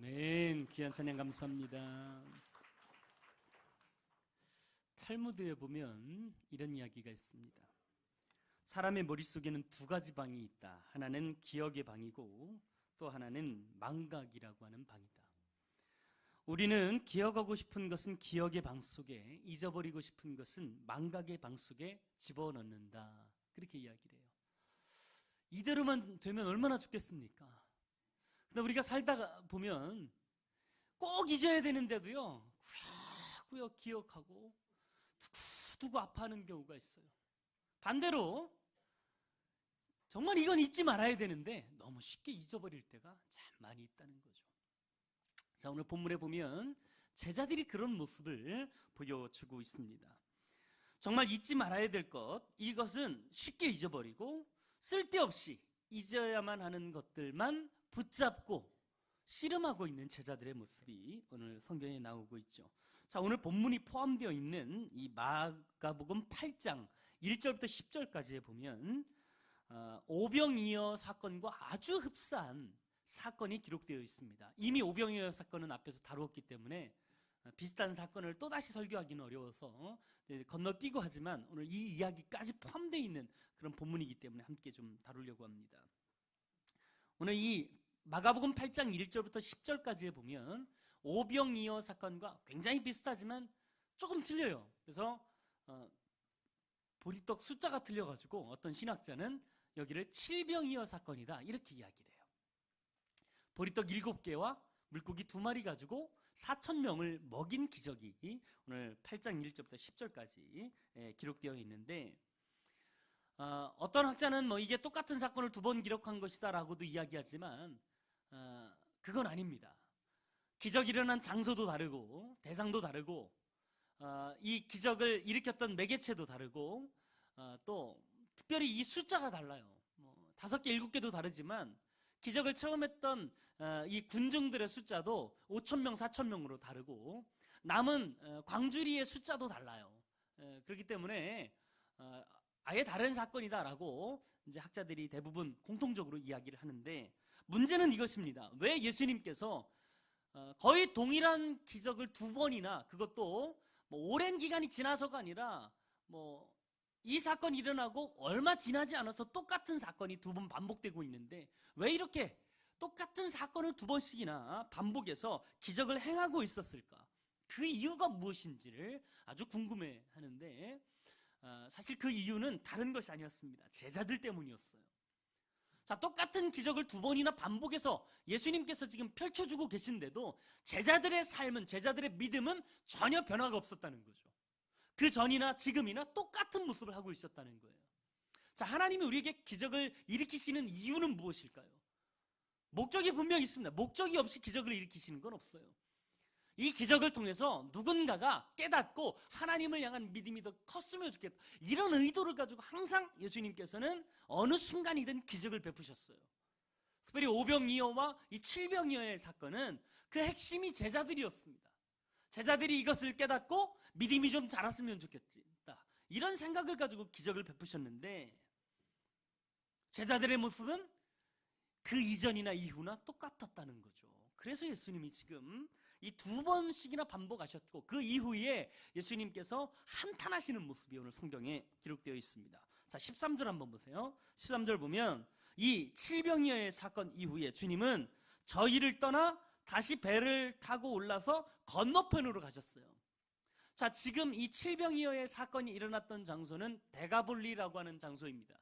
아멘. 귀한 찬양 감사합니다. 탈무드에 보면 이런 이야기가 있습니다. 사람의 머릿속에는 두 가지 방이 있다. 하나는 기억의 방이고 또 하나는 망각이라고 하는 방이다. 우리는 기억하고 싶은 것은 기억의 방 속에, 잊어버리고 싶은 것은 망각의 방 속에 집어넣는다. 그렇게 이야기를 해요. 이대로만 되면 얼마나 좋겠습니까? 근데 우리가 살다가 보면 꼭 잊어야 되는데도요, 꾸역꾸역 기억하고 두고두고 아파하는 경우가 있어요. 반대로 정말 이건 잊지 말아야 되는데 너무 쉽게 잊어버릴 때가 참 많이 있다는 거죠. 자, 오늘 본문에 보면 제자들이 그런 모습을 보여주고 있습니다. 정말 잊지 말아야 될 것, 이것은 쉽게 잊어버리고 쓸데없이 잊어야만 하는 것들만 붙잡고 씨름하고 있는 제자들의 모습이 오늘 성경에 나오고 있죠. 자, 오늘 본문이 포함되어 있는 이 마가복음 8장 1절부터 10절까지에 보면 오병이어 사건과 아주 흡사한 사건이 기록되어 있습니다. 이미 오병이어 사건은 앞에서 다루었기 때문에 비슷한 사건을 또다시 설교하기는 어려워서 건너뛰고 하지만 오늘 이 이야기까지 포함되어 있는 그런 본문이기 때문에 함께 좀 다루려고 합니다. 오늘 이 마가복음 8장 1절부터 10절까지에 보면 오병이어 사건과 굉장히 비슷하지만 조금 틀려요. 그래서 보리떡 숫자가 틀려가지고 어떤 신학자는 여기를 칠병이어 사건이다 이렇게 이야기를 해요. 보리떡 7개와 물고기 2마리 가지고 4,000명을 먹인 기적이 오늘 8장 1절부터 10절까지 기록되어 있는데, 어떤 학자는 이게 똑같은 사건을 2번 기록한 것이다 라고도 이야기하지만 그건 아닙니다. 기적이 일어난 장소도 다르고 대상도 다르고 이 기적을 일으켰던 매개체도 다르고 또 특별히 이 숫자가 달라요. 5개, 7개도 다르지만 기적을 처음 했던 이 군중들의 숫자도 5,000명, 4,000명으로 다르고 남은 광주리의 숫자도 달라요. 그렇기 때문에 아예 다른 사건이다라고 이제 학자들이 대부분 공통적으로 이야기를 하는데, 문제는 이것입니다. 왜 예수님께서 거의 동일한 기적을 2번이나, 그것도 오랜 기간이 지나서가 아니라 이 사건이 일어나고 얼마 지나지 않아서 똑같은 사건이 2번 반복되고 있는데 왜 이렇게 똑같은 사건을 2번씩이나 반복해서 기적을 행하고 있었을까? 그 이유가 무엇인지를 아주 궁금해 하는데, 사실 그 이유는 다른 것이 아니었습니다. 제자들 때문이었어요. 자, 똑같은 기적을 2번이나 반복해서 예수님께서 지금 펼쳐주고 계신데도 제자들의 삶은, 제자들의 믿음은 전혀 변화가 없었다는 거죠. 그 전이나 지금이나 똑같은 모습을 하고 있었다는 거예요. 자, 하나님이 우리에게 기적을 일으키시는 이유는 무엇일까요? 목적이 분명히 있습니다. 목적이 없이 기적을 일으키시는 건 없어요. 이 기적을 통해서 누군가가 깨닫고 하나님을 향한 믿음이 더 컸으면 좋겠다, 이런 의도를 가지고 항상 예수님께서는 어느 순간이든 기적을 베푸셨어요. 특별히 오병이어와 이 칠병이어의 사건은 그 핵심이 제자들이었습니다. 제자들이 이것을 깨닫고 믿음이 좀 자랐으면 좋겠다, 이런 생각을 가지고 기적을 베푸셨는데, 제자들의 모습은 그 이전이나 이후나 똑같았다는 거죠. 그래서 예수님이 지금 이 2번씩이나 반복하셨고 그 이후에 예수님께서 한탄하시는 모습이 오늘 성경에 기록되어 있습니다. 자, 13절 한번 보세요. 13절 보면 이 칠병이어의 사건 이후에 주님은 저희를 떠나 다시 배를 타고 올라서 건너편으로 가셨어요. 자, 지금 이 칠병이어의 사건이 일어났던 장소는 데가볼리라고 하는 장소입니다.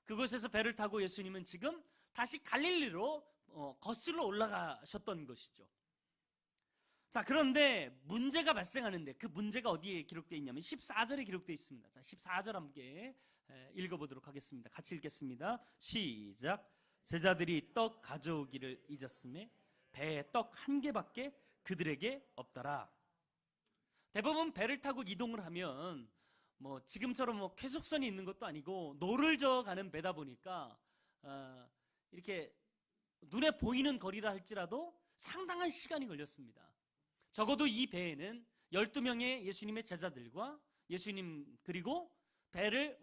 그곳에서 배를 타고 예수님은 지금 다시 갈릴리로 거슬러 올라가셨던 것이죠. 자, 그런데 문제가 발생하는데 그 문제가 어디에 기록되어 있냐면 14절에 기록되어 있습니다. 자, 14절 함께 읽어보도록 하겠습니다. 같이 읽겠습니다. 시작. 제자들이 떡 가져오기를 잊었음에 배에 떡 1개밖에 그들에게 없더라. 대부분 배를 타고 이동을 하면 지금처럼 쾌속선이 있는 것도 아니고 노를 저어가는 배다 보니까 이렇게 눈에 보이는 거리라 할지라도 상당한 시간이 걸렸습니다. 적어도 이 배에는 12명의 예수님의 제자들과 예수님, 그리고 배를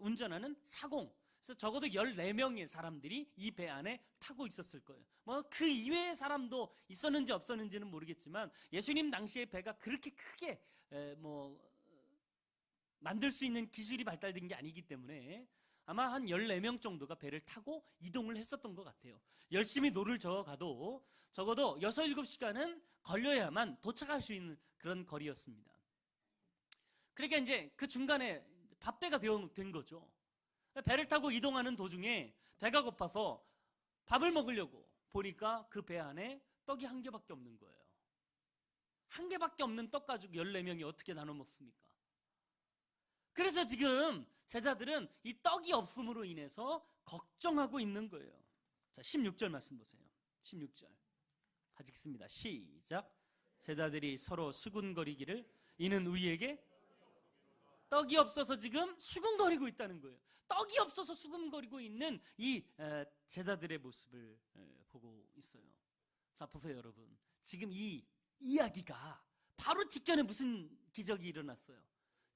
운전하는 사공, 그래서 적어도 14명의 사람들이 이 배 안에 타고 있었을 거예요. 뭐 그 이외의 사람도 있었는지 없었는지는 모르겠지만 예수님 당시에 배가 그렇게 크게 만들 수 있는 기술이 발달된 게 아니기 때문에 아마 한 14명 정도가 배를 타고 이동을 했었던 것 같아요. 열심히 노를 저어가도 적어도 6, 7시간은 걸려야만 도착할 수 있는 그런 거리였습니다. 그러니까 이제 그 중간에 밥대가 된 거죠. 배를 타고 이동하는 도중에 배가 고파서 밥을 먹으려고 보니까 그 배 안에 떡이 한 개밖에 없는 거예요. 한 개밖에 없는 떡 가지고 14명이 어떻게 나눠 먹습니까? 그래서 지금 제자들은 이 떡이 없음으로 인해서 걱정하고 있는 거예요. 자, 16절 말씀 보세요. 16절 같이 읽습니다. 시작. 제자들이 서로 수군거리기를 이는 우리에게 떡이 없어서 지금 수군거리고 있다는 거예요. 떡이 없어서 수군거리고 있는 이 제자들의 모습을 보고 있어요. 자, 보세요 여러분. 지금 이 이야기가 바로 직전에 무슨 기적이 일어났어요?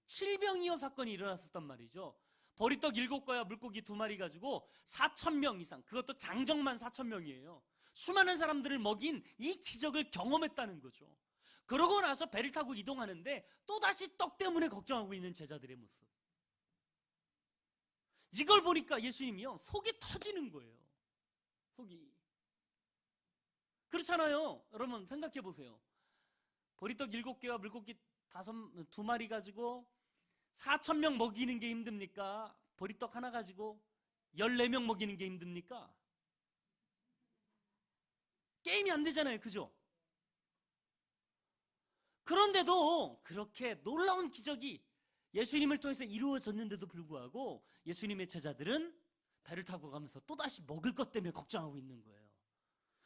칠병이어 사건이 일어났었단 말이죠. 보리떡 7개와 물고기 2마리 가지고 4,000명 이상, 그것도 장정만 4,000명이에요. 수많은 사람들을 먹인 이 기적을 경험했다는 거죠. 그러고 나서 배를 타고 이동하는데 또다시 떡 때문에 걱정하고 있는 제자들의 모습. 이걸 보니까 예수님이요, 속이 터지는 거예요. 속이. 그렇잖아요. 여러분 생각해 보세요. 보리떡 7개와 물고기 2마리 가지고 4,000명 먹이는 게 힘듭니까? 보리떡 하나 가지고 14명 먹이는 게 힘듭니까? 게임이 안 되잖아요. 그죠? 그런데도 그렇게 놀라운 기적이 예수님을 통해서 이루어졌는데도 불구하고 예수님의 제자들은 배를 타고 가면서 또다시 먹을 것 때문에 걱정하고 있는 거예요.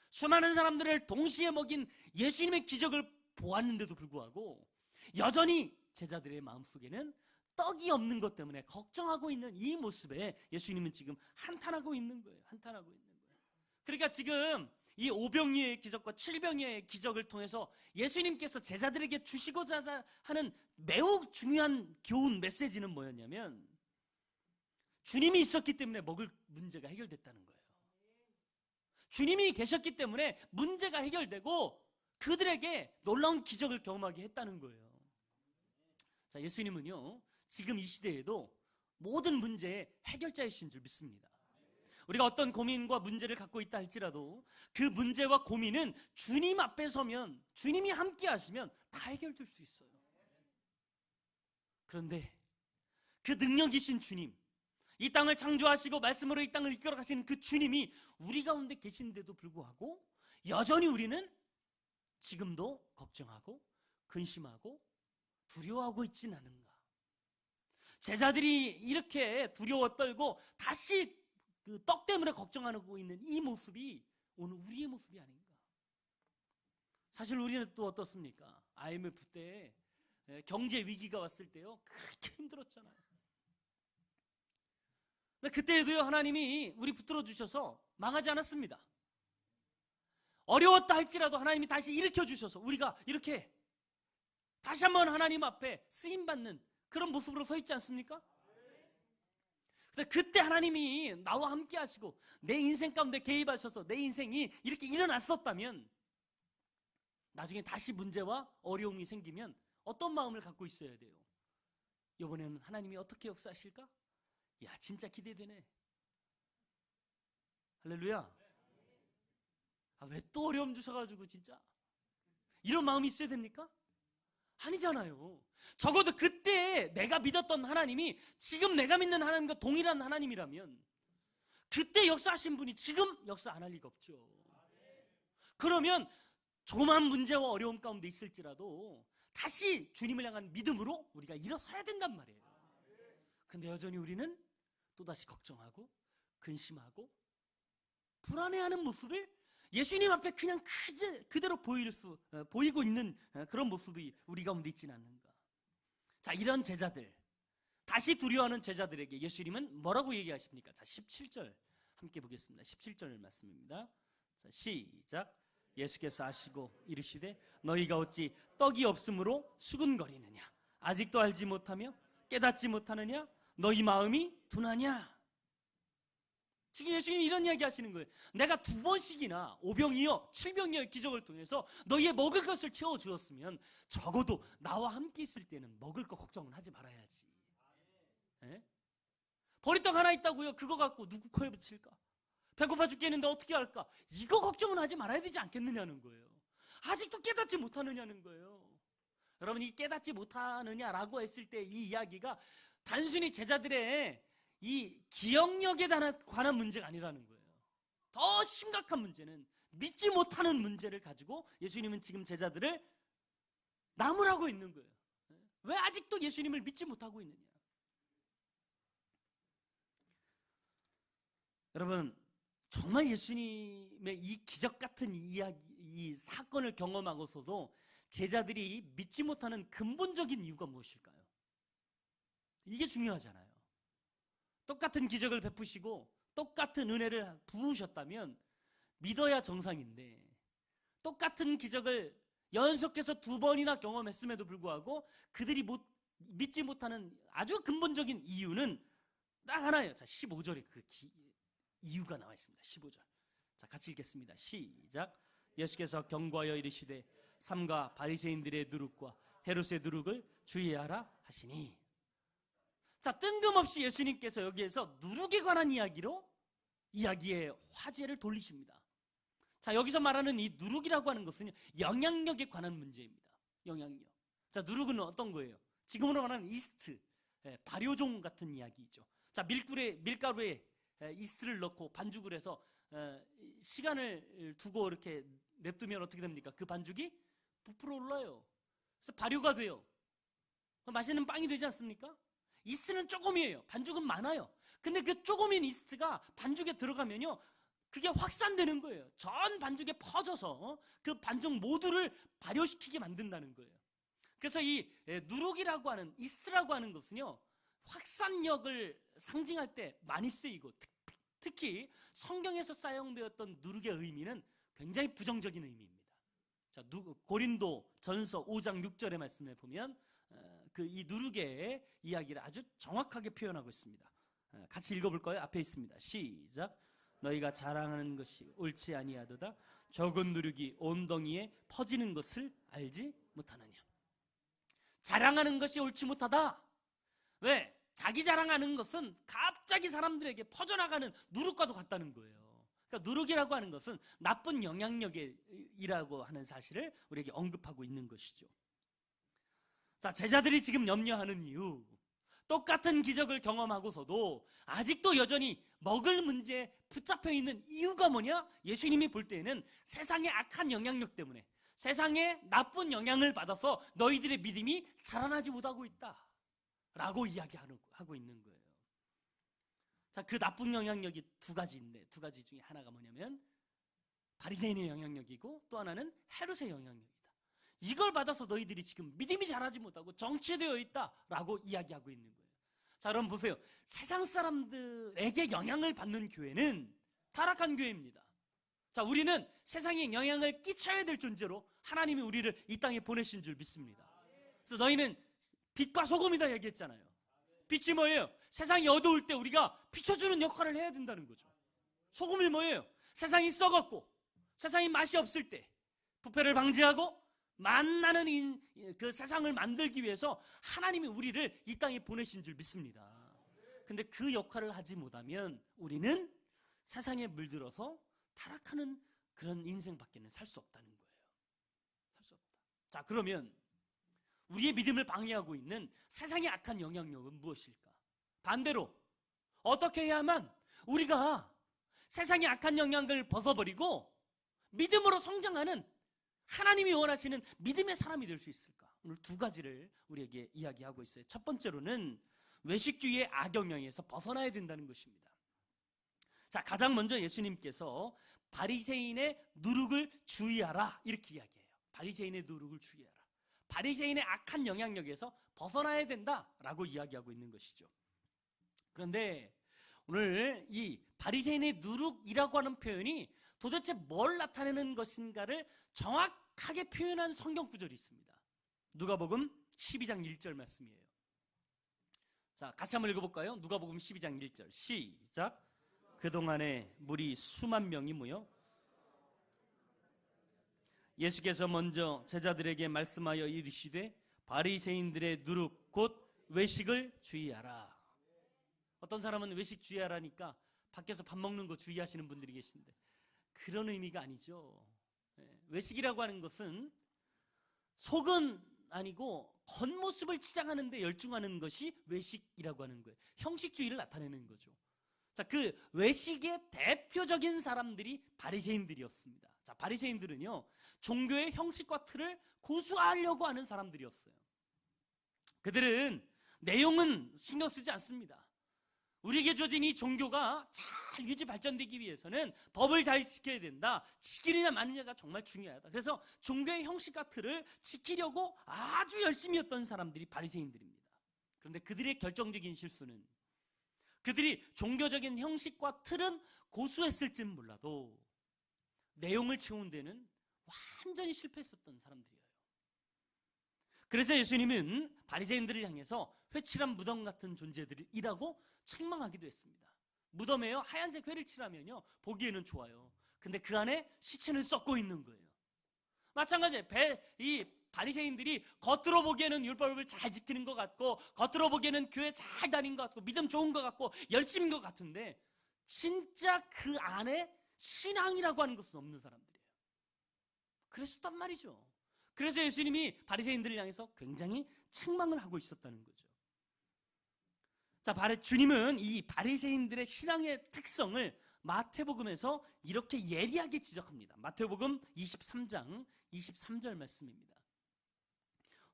수많은 사람들을 동시에 먹인 예수님의 기적을 보았는데도 불구하고 여전히 제자들의 마음속에는 떡이 없는 것 때문에 걱정하고 있는 이 모습에 예수님은 지금 한탄하고 있는 거예요. 한탄하고 있는 거예요. 그러니까 지금 이 5병이의 기적과 7병이의 기적을 통해서 예수님께서 제자들에게 주시고자 하는 매우 중요한 교훈 메시지는 뭐였냐면 주님이 있었기 때문에 먹을 문제가 해결됐다는 거예요. 주님이 계셨기 때문에 문제가 해결되고 그들에게 놀라운 기적을 경험하게 했다는 거예요. 자, 예수님은요, 지금 이 시대에도 모든 문제의 해결자이신 줄 믿습니다. 우리가 어떤 고민과 문제를 갖고 있다 할지라도 그 문제와 고민은 주님 앞에 서면, 주님이 함께 하시면 다 해결될 수 있어요. 그런데 그 능력이신 주님, 이 땅을 창조하시고 말씀으로 이 땅을 이끌어 가시는 그 주님이 우리 가운데 계신데도 불구하고 여전히 우리는 지금도 걱정하고 근심하고 두려워하고 있진 않은가? 제자들이 이렇게 두려워 떨고 다시 그 떡 때문에 걱정하고 있는 이 모습이 오늘 우리의 모습이 아닌가? 사실 우리는 또 어떻습니까? IMF 때 경제 위기가 왔을 때요, 그렇게 힘들었잖아요. 근데 그때에도요, 하나님이 우리 붙들어 주셔서 망하지 않았습니다. 어려웠다 할지라도 하나님이 다시 일으켜 주셔서 우리가 이렇게 다시 한번 하나님 앞에 쓰임받는 그런 모습으로 서 있지 않습니까? 근데 그때 하나님이 나와 함께 하시고 내 인생 가운데 개입하셔서 내 인생이 이렇게 일어났었다면 나중에 다시 문제와 어려움이 생기면 어떤 마음을 갖고 있어야 돼요? 이번에는 하나님이 어떻게 역사하실까? 야, 진짜 기대되네. 할렐루야. 왜 또 어려움 주셔가지고 진짜 이런 마음이 있어야 됩니까? 아니잖아요. 적어도 그때 내가 믿었던 하나님이 지금 내가 믿는 하나님과 동일한 하나님이라면 그때 역사하신 분이 지금 역사 안 할 리가 없죠. 그러면 조그만 문제와 어려움 가운데 있을지라도 다시 주님을 향한 믿음으로 우리가 일어서야 된단 말이에요. 근데 여전히 우리는 또다시 걱정하고 근심하고 불안해하는 모습을 예수님 앞에 그냥 그대로 보이고 있는 그런 모습이 우리 가운데 있지는 않는가? 자, 이런 제자들, 다시 두려워하는 제자들에게 예수님은 뭐라고 얘기하십니까? 자, 17절 함께 보겠습니다. 17절 말씀입니다. 자, 시작. 예수께서 하시고 이르시되 너희가 어찌 떡이 없으므로 수군거리느냐? 아직도 알지 못하며 깨닫지 못하느냐? 너희 마음이 둔하냐? 지금 예수님이 이런 이야기 하시는 거예요. 내가 2번씩이나 오병이어 7병이어 기적을 통해서 너희의 먹을 것을 채워주었으면 적어도 나와 함께 있을 때는 먹을 거 걱정은 하지 말아야지. 예? 보리떡 하나 있다고요? 그거 갖고 누구 코에 붙일까? 배고파 죽겠는데 어떻게 할까? 이거 걱정은 하지 말아야 되지 않겠느냐는 거예요. 아직도 깨닫지 못하느냐는 거예요. 여러분, 이 깨닫지 못하느냐라고 했을 때 이 이야기가 단순히 제자들의 이 기억력에 관한 문제가 아니라는 거예요. 더 심각한 문제는 믿지 못하는 문제를 가지고 예수님은 지금 제자들을 나무라고 있는 거예요. 왜 아직도 예수님을 믿지 못하고 있느냐? 여러분, 정말 예수님의 이 기적 같은 이야기, 이 사건을 경험하고서도 제자들이 믿지 못하는 근본적인 이유가 무엇일까요? 이게 중요하잖아요. 똑같은 기적을 베푸시고 똑같은 은혜를 부으셨다면 믿어야 정상인데, 똑같은 기적을 연속해서 2번이나 경험했음에도 불구하고 그들이 믿지 못하는 아주 근본적인 이유는 딱 하나예요. 자, 15절에 그 이유가 나와 있습니다. 15절. 자, 같이 읽겠습니다. 시작. 예수께서 경고하여 이르시되 삼가 바리새인들의 누룩과 헤롯의 누룩을 주의하라 하시니. 자, 뜬금없이 예수님께서 여기에서 누룩에 관한 이야기로 이야기의 화제를 돌리십니다. 자, 여기서 말하는 이 누룩이라고 하는 것은 영향력에 관한 문제입니다. 영향력. 자, 누룩은 어떤 거예요? 지금으로 말하는 이스트, 발효종 같은 이야기죠. 자, 밀가루에 이스트를 넣고 반죽을 해서 시간을 두고 이렇게 냅두면 어떻게 됩니까? 그 반죽이 부풀어 올라요. 그래서 발효가 돼요. 맛있는 빵이 되지 않습니까? 이스트는 조금이에요. 반죽은 많아요. 근데 그 조금인 이스트가 반죽에 들어가면요, 그게 확산되는 거예요. 전 반죽에 퍼져서 그 반죽 모두를 발효시키게 만든다는 거예요. 그래서 이 누룩이라고 하는, 이스트라고 하는 것은요, 확산력을 상징할 때 많이 쓰이고, 특히 성경에서 사용되었던 누룩의 의미는 굉장히 부정적인 의미입니다. 자, 고린도 전서 5장 6절의 말씀에 보면 이 누룩의 이야기를 아주 정확하게 표현하고 있습니다. 같이 읽어볼까요? 앞에 있습니다. 시작. 너희가 자랑하는 것이 옳지 아니하도다. 적은 누룩이 온 덩이에 퍼지는 것을 알지 못하느냐. 자랑하는 것이 옳지 못하다. 왜? 자기 자랑하는 것은 갑자기 사람들에게 퍼져나가는 누룩과도 같다는 거예요. 그러니까 누룩이라고 하는 것은 나쁜 영향력이라고 하는 사실을 우리에게 언급하고 있는 것이죠. 자, 제자들이 지금 염려하는 이유, 똑같은 기적을 경험하고서도 아직도 여전히 먹을 문제에 붙잡혀 있는 이유가 뭐냐? 예수님이 볼 때에는 세상의 악한 영향력 때문에, 세상에 나쁜 영향을 받아서 너희들의 믿음이 자라나지 못하고 있다 라고 이야기하고 있는 거예요. 자, 그 나쁜 영향력이 2가지인데, 2가지 중에 하나가 뭐냐면 바리새인의 영향력이고 또 하나는 헤롯의 영향력이다. 이걸 받아서 너희들이 지금 믿음이 자라지 못하고 정체되어 있다라고 이야기하고 있는 거예요. 자, 여러분 보세요. 세상 사람들에게 영향을 받는 교회는 타락한 교회입니다. 자, 우리는 세상에 영향을 끼쳐야 될 존재로 하나님이 우리를 이 땅에 보내신 줄 믿습니다. 그래서 너희는 빛과 소금이다 얘기했잖아요. 빛이 뭐예요? 세상이 어두울 때 우리가 비춰주는 역할을 해야 된다는 거죠. 소금이 뭐예요? 세상이 썩었고 세상이 맛이 없을 때 부패를 방지하고 만나는 그 세상을 만들기 위해서 하나님이 우리를 이 땅에 보내신 줄 믿습니다. 근데 그 역할을 하지 못하면 우리는 세상에 물들어서 타락하는 그런 인생밖에는 살 수 없다는 거예요. 살 수 없다. 자, 그러면 우리의 믿음을 방해하고 있는 세상의 악한 영향력은 무엇일까? 반대로 어떻게 해야만 우리가 세상의 악한 영향을 벗어버리고 믿음으로 성장하는 하나님이 원하시는 믿음의 사람이 될 수 있을까? 오늘 2가지를 우리에게 이야기하고 있어요. 첫 번째로는 외식주의의 악영향에서 벗어나야 된다는 것입니다. 자, 가장 먼저 예수님께서 바리새인의 누룩을 주의하라 이렇게 이야기해요. 바리새인의 누룩을 주의하라. 바리새인의 악한 영향력에서 벗어나야 된다라고 이야기하고 있는 것이죠. 그런데 오늘 이 바리새인의 누룩이라고 하는 표현이 도대체 뭘 나타내는 것인가를 정확하게 표현한 성경 구절이 있습니다. 누가복음 12장 1절 말씀이에요. 자, 같이 한번 읽어볼까요? 누가복음 12장 1절 시작. 그동안에 무리 수만 명이 모여 예수께서 먼저 제자들에게 말씀하여 이르시되 바리새인들의 누룩 곧 외식을 주의하라. 어떤 사람은 외식 주의하라니까 밖에서 밥 먹는 거 주의하시는 분들이 계신데 그런 의미가 아니죠. 외식이라고 하는 것은 속은 아니고 겉모습을 치장하는 데 열중하는 것이 외식이라고 하는 거예요. 형식주의를 나타내는 거죠. 자, 그 외식의 대표적인 사람들이 바리새인들이었습니다. 자, 바리새인들은요, 종교의 형식과 틀을 고수하려고 하는 사람들이었어요. 그들은 내용은 신경 쓰지 않습니다. 우리에게 주어진 이 종교가 잘 유지 발전되기 위해서는 법을 잘 지켜야 된다. 지키느냐 마느냐가 정말 중요하다. 그래서 종교의 형식과 틀을 지키려고 아주 열심히 했던 사람들이 바리새인들입니다. 그런데 그들의 결정적인 실수는 그들이 종교적인 형식과 틀은 고수했을진 몰라도 내용을 채운 데는 완전히 실패했었던 사람들이에요. 그래서 예수님은 바리새인들을 향해서 회칠한 무덤 같은 존재들이라고 책망하기도 했습니다. 무덤에요 하얀색 회를 칠하면요 보기에는 좋아요. 근데 그 안에 시체는 썩고 있는 거예요. 마찬가지예요. 이 바리새인들이 겉으로 보기에는 율법을 잘 지키는 것 같고 겉으로 보기에는 교회 잘 다닌 것 같고 믿음 좋은 것 같고 열심인 것 같은데 진짜 그 안에 신앙이라고 하는 것은 없는 사람들이에요. 그랬었단 말이죠. 그래서 예수님이 바리새인들을 향해서 굉장히 책망을 하고 있었다는 거죠. 자, 주님은 이 바리새인들의 신앙의 특성을 마태복음에서 이렇게 예리하게 지적합니다. 마태복음 23장 23절 말씀입니다.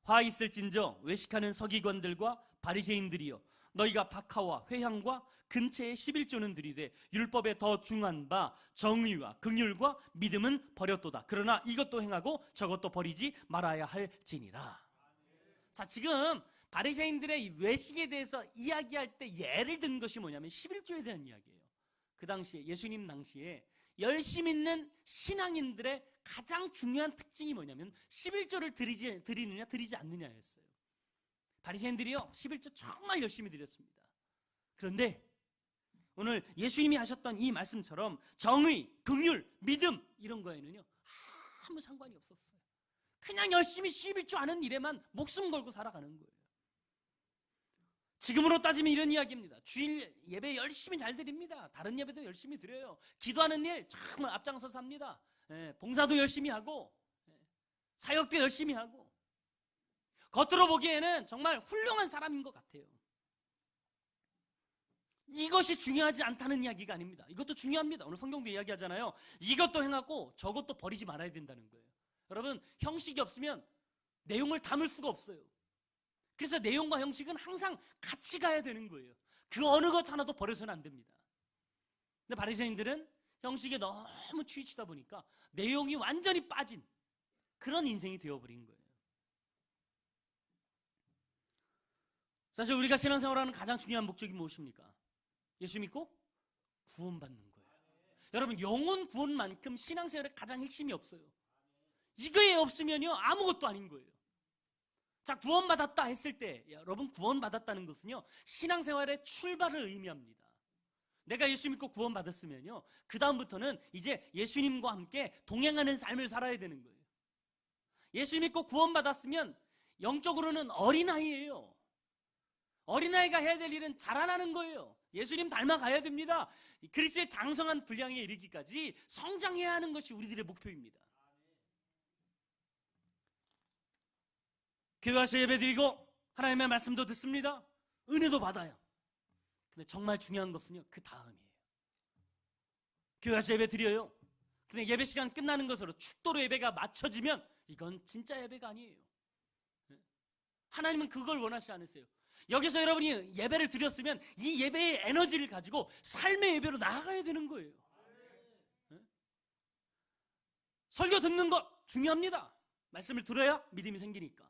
화 있을진저 외식하는 서기관들과 바리새인들이여 너희가 박하와 회향과 근처에 11조는 들이되 율법에 더 중한 바 정의와 긍휼과 믿음은 버렸도다. 그러나 이것도 행하고 저것도 버리지 말아야 할지니라. 자, 지금 바리새인들의 이 외식에 대해서 이야기할 때 예를 든 것이 뭐냐면 11조에 대한 이야기예요. 그 당시에 예수님 당시에 열심 있는 신앙인들의 가장 중요한 특징이 뭐냐면 11조를 드리느냐 드리지 않느냐였어요. 바리새인들이요 11조 정말 열심히 드렸습니다. 그런데 오늘 예수님이 하셨던 이 말씀처럼 정의, 긍휼, 믿음 이런 거에는요 아무 상관이 없었어요. 그냥 열심히 11조 하는 일에만 목숨 걸고 살아가는 거예요. 지금으로 따지면 이런 이야기입니다. 주일 예배 열심히 잘 드립니다. 다른 예배도 열심히 드려요. 기도하는 일 정말 앞장서서 합니다. 봉사도 열심히 하고 사역도 열심히 하고 겉으로 보기에는 정말 훌륭한 사람인 것 같아요. 이것이 중요하지 않다는 이야기가 아닙니다. 이것도 중요합니다. 오늘 성경도 이야기하잖아요. 이것도 행하고 저것도 버리지 말아야 된다는 거예요. 여러분, 형식이 없으면 내용을 담을 수가 없어요. 그래서 내용과 형식은 항상 같이 가야 되는 거예요. 그 어느 것 하나도 버려서는 안 됩니다. 근데 바리새인들은 형식에 너무 치우치다 보니까 내용이 완전히 빠진 그런 인생이 되어버린 거예요. 사실 우리가 신앙생활하는 가장 중요한 목적이 무엇입니까? 예수 믿고 구원받는 거예요. 여러분, 영혼 구원만큼 신앙생활의 가장 핵심이 없어요. 이거에 없으면요 아무것도 아닌 거예요. 자, 구원받았다 했을 때 여러분 구원받았다는 것은요 신앙생활의 출발을 의미합니다. 내가 예수 믿고 구원받았으면요 그 다음부터는 이제 예수님과 함께 동행하는 삶을 살아야 되는 거예요. 예수 믿고 구원받았으면 영적으로는 어린아이예요. 어린아이가 해야 될 일은 자라나는 거예요. 예수님 닮아가야 됩니다. 그리스도의 장성한 분량에 이르기까지 성장해야 하는 것이 우리들의 목표입니다. 교회 와서 예배드리고 하나님의 말씀도 듣습니다. 은혜도 받아요. 근데 정말 중요한 것은요 그 다음이에요. 교회 와서 예배드려요. 근데 예배 시간 끝나는 것으로 축도로 예배가 맞춰지면 이건 진짜 예배가 아니에요. 하나님은 그걸 원하지 않으세요. 여기서 여러분이 예배를 드렸으면 이 예배의 에너지를 가지고 삶의 예배로 나아가야 되는 거예요. 설교 듣는 것 중요합니다. 말씀을 들어야 믿음이 생기니까.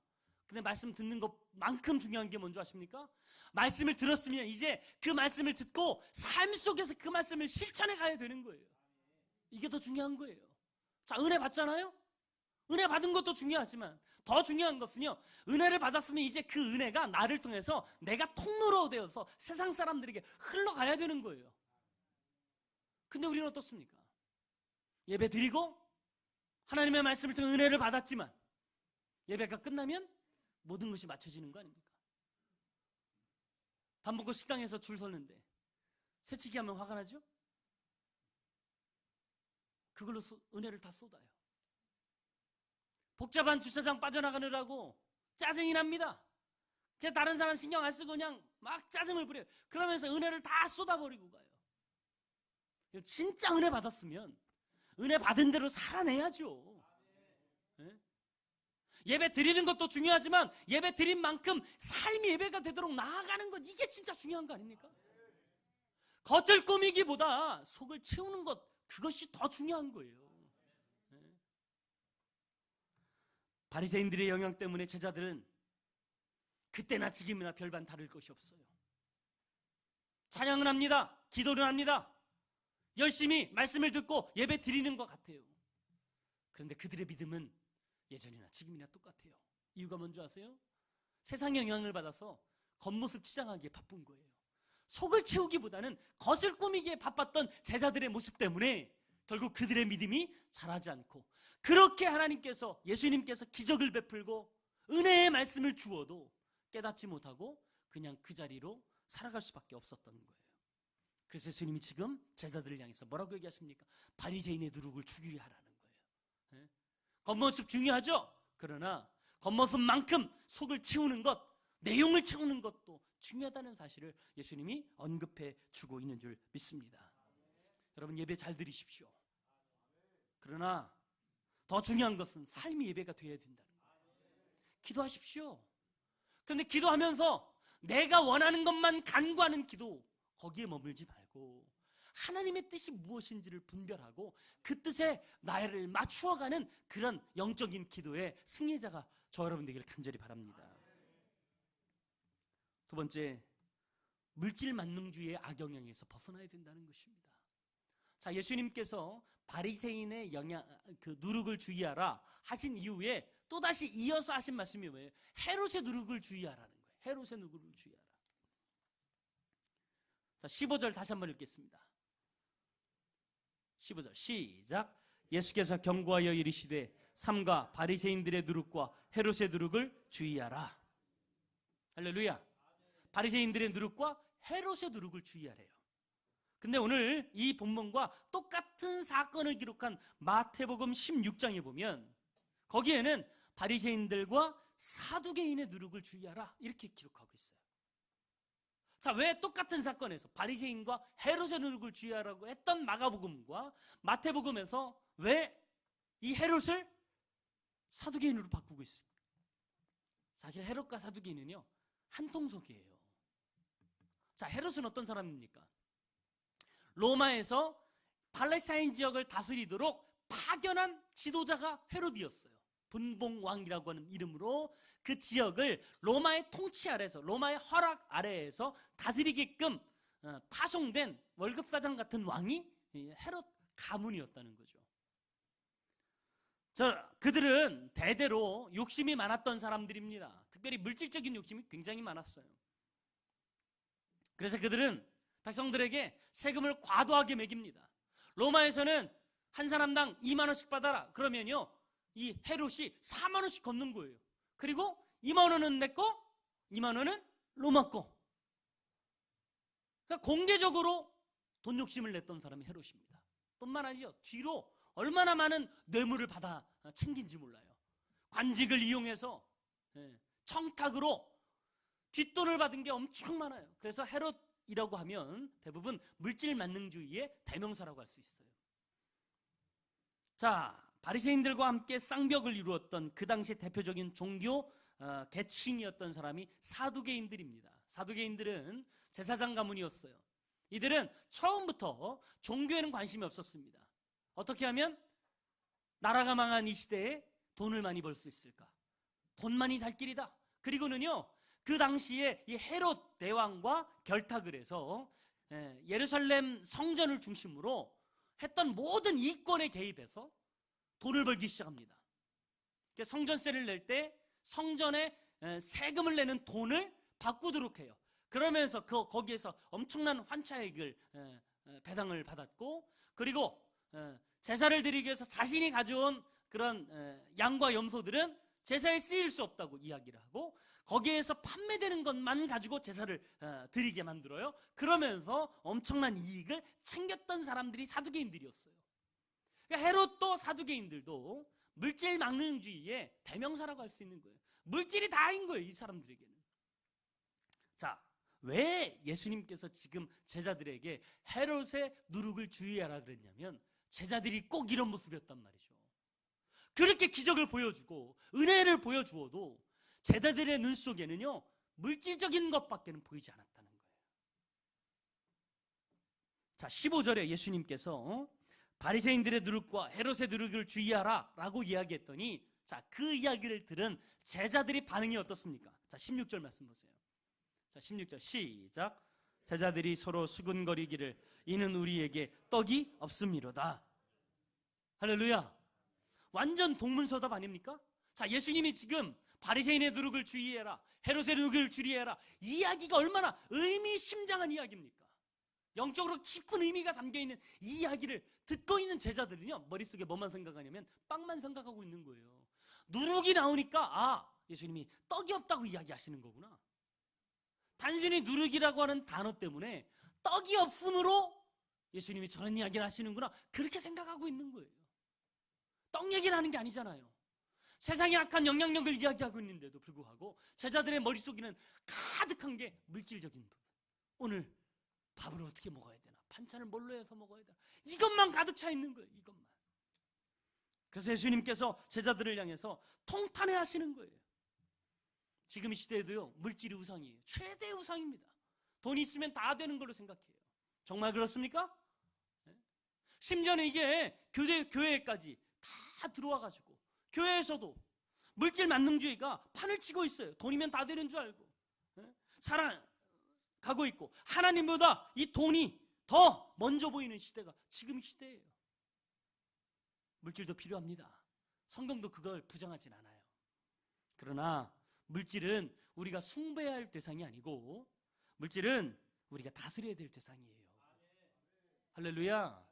근데 말씀 듣는 것만큼 중요한 게 뭔지 아십니까? 말씀을 들었으면 이제 그 말씀을 듣고 삶 속에서 그 말씀을 실천해 가야 되는 거예요. 이게 더 중요한 거예요. 자, 은혜 받잖아요? 은혜 받은 것도 중요하지만 더 중요한 것은요 은혜를 받았으면 이제 그 은혜가 나를 통해서 내가 통로로 되어서 세상 사람들에게 흘러가야 되는 거예요. 근데 우리는 어떻습니까? 예배 드리고 하나님의 말씀을 통해 은혜를 받았지만 예배가 끝나면 모든 것이 맞춰지는 거 아닙니까? 밥 먹고 식당에서 줄 섰는데 새치기 하면 화가 나죠? 그걸로 은혜를 다 쏟아요. 복잡한 주차장 빠져나가느라고 짜증이 납니다. 그냥 다른 사람 신경 안 쓰고 그냥 막 짜증을 부려요. 그러면서 은혜를 다 쏟아버리고 가요. 진짜 은혜 받았으면 은혜 받은 대로 살아내야죠. 네? 예배 드리는 것도 중요하지만 예배 드린 만큼 삶이 예배가 되도록 나아가는 것, 이게 진짜 중요한 거 아닙니까? 겉을 꾸미기보다 속을 채우는 것, 그것이 더 중요한 거예요. 네? 바리새인들의 영향 때문에 제자들은 그때나 지금이나 별반 다를 것이 없어요. 찬양을 합니다. 기도를 합니다. 열심히 말씀을 듣고 예배 드리는 것 같아요. 그런데 그들의 믿음은 예전이나 지금이나 똑같아요. 이유가 뭔지 아세요? 세상의 영향을 받아서 겉모습 치장하기에 바쁜 거예요. 속을 채우기보다는 겉을 꾸미기에 바빴던 제자들의 모습 때문에 결국 그들의 믿음이 자라지 않고, 그렇게 하나님께서, 예수님께서 기적을 베풀고 은혜의 말씀을 주어도 깨닫지 못하고 그냥 그 자리로 살아갈 수밖에 없었던 거예요. 그래서 예수님이 지금 제자들을 향해서 뭐라고 얘기하십니까? 바리새인의 누룩을 죽이게 하라는 거예요. 네? 겉모습 중요하죠? 그러나 겉모습만큼 속을 채우는 것, 내용을 채우는 것도 중요하다는 사실을 예수님이 언급해 주고 있는 줄 믿습니다. 여러분, 예배 잘 드리십시오. 그러나 더 중요한 것은 삶이 예배가 되어야 된다는 거예요. 기도하십시오. 그런데 기도하면서 내가 원하는 것만 간구하는 기도, 거기에 머물지 말고 하나님의 뜻이 무엇인지를 분별하고 그 뜻에 나를 맞추어가는 그런 영적인 기도의 승리자가 저 여러분 되기를 간절히 바랍니다. 두 번째, 물질 만능주의의 악영향에서 벗어나야 된다는 것입니다. 자, 예수님께서 바리새인의 그 누룩을 주의하라 하신 이후에 또다시 이어서 하신 말씀이 뭐예요? 헤롯의 누룩을 주의하라는 거예요. 헤롯의 누룩을 주의하라. 자, 15절 다시 한번 읽겠습니다. 15절 시작. 예수께서 경고하여 이르시되 삼가 바리새인들의 누룩과 헤롯의 누룩을 주의하라. 할렐루야. 바리새인들의 누룩과 헤롯의 누룩을 주의하래요. 근데 오늘 이 본문과 똑같은 사건을 기록한 마태복음 16장에 보면 거기에는 바리새인들과 사두개인의 누룩을 주의하라 이렇게 기록하고 있어요. 자, 왜 똑같은 사건에서 바리새인과 헤롯의 누룩을 주의하라고 했던 마가복음과 마태복음에서 왜 이 헤롯을 사두개인으로 바꾸고 있습니까? 사실 헤롯과 사두개인은요, 한 통속이에요. 자, 헤롯은 어떤 사람입니까? 로마에서 팔레스타인 지역을 다스리도록 파견한 지도자가 헤롯이었어요. 분봉왕이라고 하는 이름으로 그 지역을 로마의 통치 아래에서, 로마의 허락 아래에서 다스리게끔 파송된 월급사장 같은 왕이 헤롯 가문이었다는 거죠. 자, 그들은 대대로 욕심이 많았던 사람들입니다. 특별히 물질적인 욕심이 굉장히 많았어요. 그래서 그들은 백성들에게 세금을 과도하게 매깁니다. 로마에서는 한 사람당 2만 원씩 받아라. 그러면요, 이 헤롯이 4만 원씩 걷는 거예요. 그리고 2만 원은 내 거, 2만 원은 로마 거. 그러니까 공개적으로 돈 욕심을 냈던 사람이 헤롯입니다. 뿐만 아니죠, 뒤로 얼마나 많은 뇌물을 받아 챙긴지 몰라요. 관직을 이용해서 청탁으로 뒷돈을 받은 게 엄청 많아요. 그래서 헤롯이라고 하면 대부분 물질 만능주의의 대명사라고 할 수 있어요. 자, 바리새인들과 함께 쌍벽을 이루었던 그 당시 대표적인 종교 계층이었던 사람이 사두개인들입니다. 사두개인들은 제사장 가문이었어요. 이들은 처음부터 종교에는 관심이 없었습니다. 어떻게 하면 나라가 망한 이 시대에 돈을 많이 벌 수 있을까? 돈만이 살 길이다. 그리고는요, 그 당시에 이 헤롯 대왕과 결탁을 해서 예루살렘 성전을 중심으로 했던 모든 이권에 개입해서 돈을 벌기 시작합니다. 성전세를 낼 때 성전에 세금을 내는 돈을 바꾸도록 해요. 그러면서 거기에서 엄청난 환차액을 배당을 받았고, 그리고 제사를 드리기 위해서 자신이 가져온 그런 양과 염소들은 제사에 쓰일 수 없다고 이야기를 하고, 거기에서 판매되는 것만 가지고 제사를 드리게 만들어요. 그러면서 엄청난 이익을 챙겼던 사람들이 사두개인들이었어요. 그러니까 헤롯도 사두개인들도 물질 망능주의의 대명사라고 할 수 있는 거예요. 물질이 다인 거예요, 이 사람들에게는. 자, 왜 예수님께서 지금 제자들에게 헤롯의 누룩을 주의하라 그랬냐면, 제자들이 꼭 이런 모습이었단 말이죠. 그렇게 기적을 보여주고 은혜를 보여주어도 제자들의 눈 속에는요, 물질적인 것밖에는 보이지 않았다는 거예요. 자, 15절에 예수님께서 바리새인들의 누룩과 헤롯의 누룩을 주의하라 라고 이야기했더니, 자, 그 이야기를 들은 제자들의 반응이 어떻습니까? 자, 16절 말씀 보세요. 자, 16절 시작. 제자들이 서로 수군거리기를 이는 우리에게 떡이 없음이로다. 할렐루야. 완전 동문서답 아닙니까? 자, 예수님이 지금 바리새인의 누룩을 주의해라, 헤롯의 누룩을 주의해라, 이야기가 얼마나 의미심장한 이야기입니까? 영적으로 깊은 의미가 담겨있는 이 이야기를 듣고 있는 제자들은요, 머릿속에 뭐만 생각하냐면 빵만 생각하고 있는 거예요. 누룩이 나오니까 예수님이 떡이 없다고 이야기하시는 거구나. 단순히 누룩이라고 하는 단어 때문에 떡이 없음으로 예수님이 저런 이야기를 하시는구나, 그렇게 생각하고 있는 거예요. 떡 얘기를 하는 게 아니잖아요. 세상의 악한 영향력을 이야기하고 있는데도 불구하고 제자들의 머릿속에는 가득한 게 물질적인 부분. 오늘 밥을 어떻게 먹어야 되나, 반찬을 뭘로 해서 먹어야 되나, 이것만 가득 차 있는 거예요. 이것만. 그래서 예수님께서 제자들을 향해서 통탄해 하시는 거예요. 지금 이 시대에도요, 물질이 우상이에요. 최대의 우상입니다. 돈 있으면 다 되는 걸로 생각해요. 정말 그렇습니까? 심지어는 이게 교회까지 다 들어와가지고 교회에서도 물질 만능주의가 판을 치고 있어요. 돈이면 다 되는 줄 알고 살아가고 있고, 하나님보다 이 돈이 더 먼저 보이는 시대가 지금 이 시대예요. 물질도 필요합니다. 성경도 그걸 부정하진 않아요. 그러나 물질은 우리가 숭배해야 할 대상이 아니고, 물질은 우리가 다스려야 될 대상이에요. 할렐루야.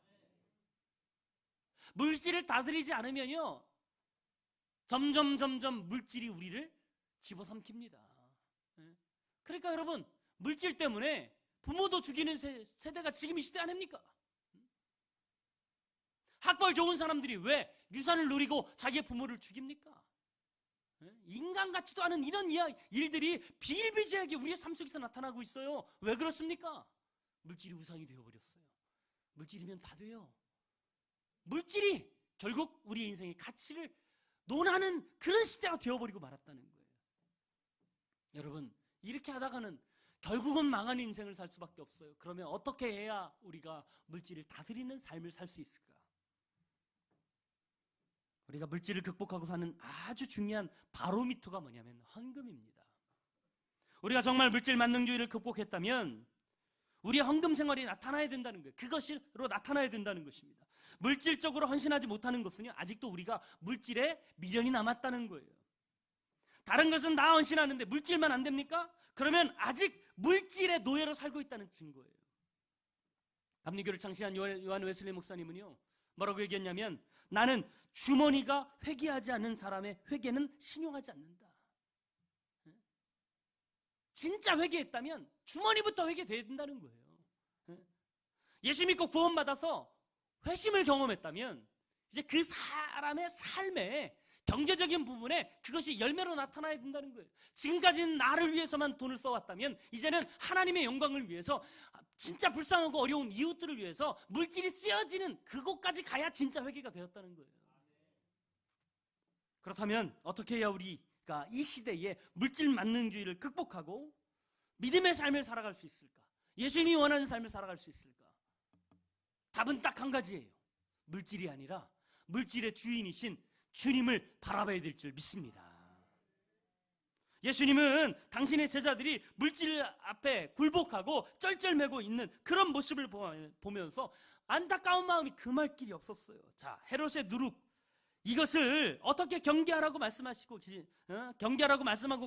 물질을 다스리지 않으면요, 점점 물질이 우리를 집어삼킵니다. 그러니까 여러분, 물질 때문에 부모도 죽이는 세대가 지금 이 시대 아닙니까? 학벌 좋은 사람들이 왜 유산을 누리고 자기의 부모를 죽입니까? 인간 같지도 않은 이런 일들이 비일비재하게 우리의 삶 속에서 나타나고 있어요. 왜 그렇습니까? 물질이 우상이 되어버렸어요. 물질이면 다 돼요. 물질이 결국 우리의 인생의 가치를 논하는 그런 시대가 되어버리고 말았다는 거예요. 여러분, 이렇게 하다가는 결국은 망한 인생을 살 수밖에 없어요. 그러면 어떻게 해야 우리가 물질을 다스리는 삶을 살 수 있을까? 우리가 물질을 극복하고 사는 아주 중요한 바로미터가 뭐냐면 헌금입니다. 우리가 정말 물질 만능주의를 극복했다면 우리의 헌금 생활이 나타나야 된다는 거예요. 그것으로 나타나야 된다는 것입니다. 물질적으로 헌신하지 못하는 것은요, 아직도 우리가 물질에 미련이 남았다는 거예요. 다른 것은 다 헌신하는데 물질만 안 됩니까? 그러면 아직 물질의 노예로 살고 있다는 증거예요. 감리교를 창시한 요한 웨슬리 목사님은요, 뭐라고 얘기했냐면, 나는 주머니가 회개하지 않는 사람의 회개는 신용하지 않는다. 진짜 회개했다면 주머니부터 회개돼야 된다는 거예요. 예수 믿고 구원받아서 회심을 경험했다면 이제 그 사람의 삶에 경제적인 부분에 그것이 열매로 나타나야 된다는 거예요. 지금까지는 나를 위해서만 돈을 써왔다면 이제는 하나님의 영광을 위해서, 진짜 불쌍하고 어려운 이웃들을 위해서 물질이 쓰여지는 그곳까지 가야 진짜 회개가 되었다는 거예요. 그렇다면 어떻게 해야 우리가 이 시대에 물질 만능주의를 극복하고 믿음의 삶을 살아갈 수 있을까? 예수님이 원하는 삶을 살아갈 수 있을까? 답은 딱 한 가지예요. 물질이 아니라 물질의 주인이신 주님을 바라봐야 될 줄 믿습니다. 예수님은 당신의 제자들이 물질 앞에 굴복하고 쩔쩔매고 있는 그런 모습을 보면서 안타까운 마음이 금할 길이 없었어요. 자, 헤롯의 누룩, 이것을 어떻게 경계하라고 말씀하고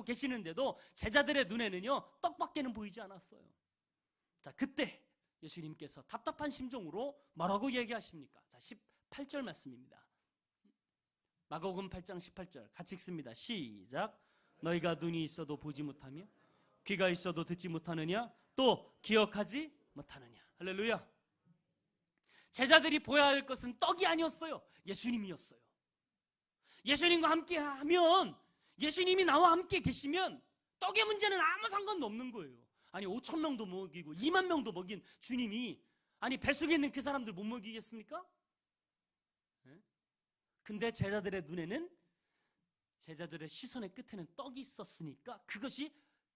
계시는데도 제자들의 눈에는요, 떡밖에는 보이지 않았어요. 자, 그때 예수님께서 답답한 심정으로 뭐라고 얘기하십니까? 자, 18절 말씀입니다. 마가복음 8장 18절 같이 읽습니다. 시작. 너희가 눈이 있어도 보지 못하며 귀가 있어도 듣지 못하느냐? 또 기억하지 못하느냐? 할렐루야. 제자들이 보아야 할 것은 떡이 아니었어요. 예수님이었어요. 예수님과 함께 하면, 예수님이 나와 함께 계시면 떡의 문제는 아무 상관도 없는 거예요. 아니 5천 명도 먹이고 2만 명도 먹인 주님이 아니 뱃속에 있는 그 사람들 못 먹이겠습니까? 네? 근데 제자들의 눈에는, 제자들의 시선의 끝에는 떡이 있었으니까 그것이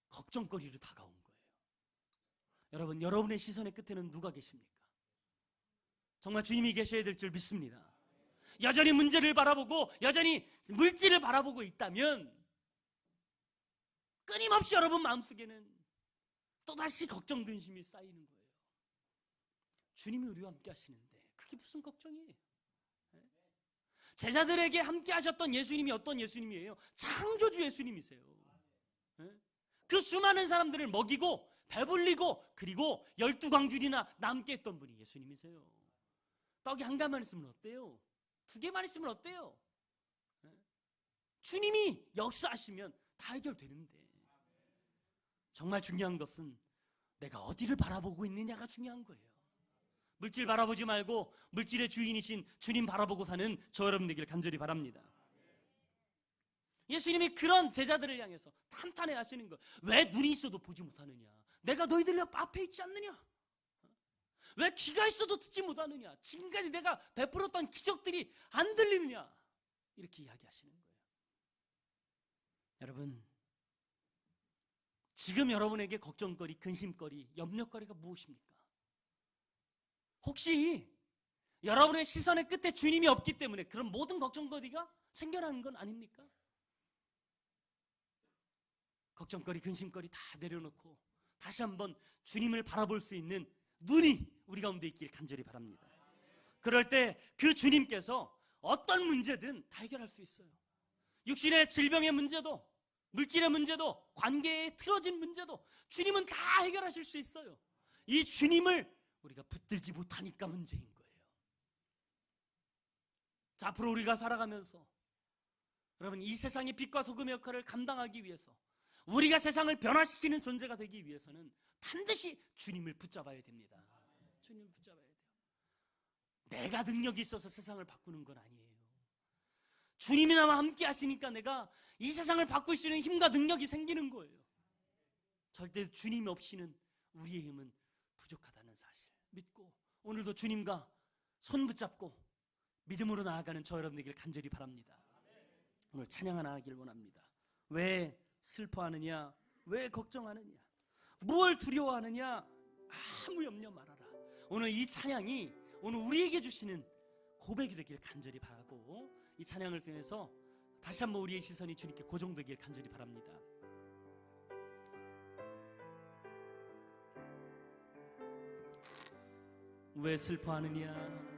걱정거리로 다가온 거예요. 여러분, 여러분의 시선의 끝에는 누가 계십니까? 정말 주님이 계셔야 될 줄 믿습니다. 여전히 문제를 바라보고 여전히 물질을 바라보고 있다면 끊임없이 여러분 마음속에는 또다시 걱정, 근심이 쌓이는 거예요. 주님이 우리와 함께 하시는데 그게 무슨 걱정이에요? 제자들에게 함께 하셨던 예수님이 어떤 예수님이에요? 창조주 예수님이세요. 그 수많은 사람들을 먹이고 배불리고 그리고 12광줄이나 남게 했던 분이 예수님이세요. 떡이 한 가만 있으면 어때요? 2개만 있으면 어때요? 주님이 역사하시면 다 해결되는데, 정말 중요한 것은 내가 어디를 바라보고 있느냐가 중요한 거예요. 물질 바라보지 말고 물질의 주인이신 주님 바라보고 사는 저 여러분 되기를 간절히 바랍니다. 예수님이 그런 제자들을 향해서 탄탄해 하시는 거. 왜 눈이 있어도 보지 못하느냐? 내가 너희들 앞에 있지 않느냐? 왜 귀가 있어도 듣지 못하느냐? 지금까지 내가 베풀었던 기적들이 안 들리느냐? 이렇게 이야기하시는 거예요. 여러분, 지금 여러분에게 걱정거리, 근심거리, 염려거리가 무엇입니까? 혹시 여러분의 시선의 끝에 주님이 없기 때문에 그런 모든 걱정거리가 생겨나는 건 아닙니까? 걱정거리, 근심거리 다 내려놓고 다시 한번 주님을 바라볼 수 있는 눈이 우리 가운데 있길 간절히 바랍니다. 그럴 때 그 주님께서 어떤 문제든 다 해결할 수 있어요. 육신의 질병의 문제도, 물질의 문제도, 관계에 틀어진 문제도 주님은 다 해결하실 수 있어요. 이 주님을 우리가 붙들지 못하니까 문제인 거예요. 자, 앞으로 우리가 살아가면서 여러분, 이 세상의 빛과 소금의 역할을 감당하기 위해서, 우리가 세상을 변화시키는 존재가 되기 위해서는 반드시 주님을 붙잡아야 됩니다. 주님을 붙잡아야 돼요. 내가 능력이 있어서 세상을 바꾸는 건 아니에요. 주님이 나와 함께 하시니까 내가 이 세상을 바꿀 수 있는 힘과 능력이 생기는 거예요. 절대 주님 없이는 우리의 힘은 부족하다는 사실 믿고 오늘도 주님과 손 붙잡고 믿음으로 나아가는 저 여러분 되기를 간절히 바랍니다. 오늘 찬양 하나 하길 원합니다. 왜 슬퍼하느냐? 왜 걱정하느냐? 뭘 두려워하느냐? 아무 염려 말아라. 오늘 이 찬양이 오늘 우리에게 주시는 고백이 되길 간절히 바라고, 이 찬양을 통해서 다시 한번 우리의 시선이 주님께 고정되길 간절히 바랍니다. 왜 슬퍼하느냐?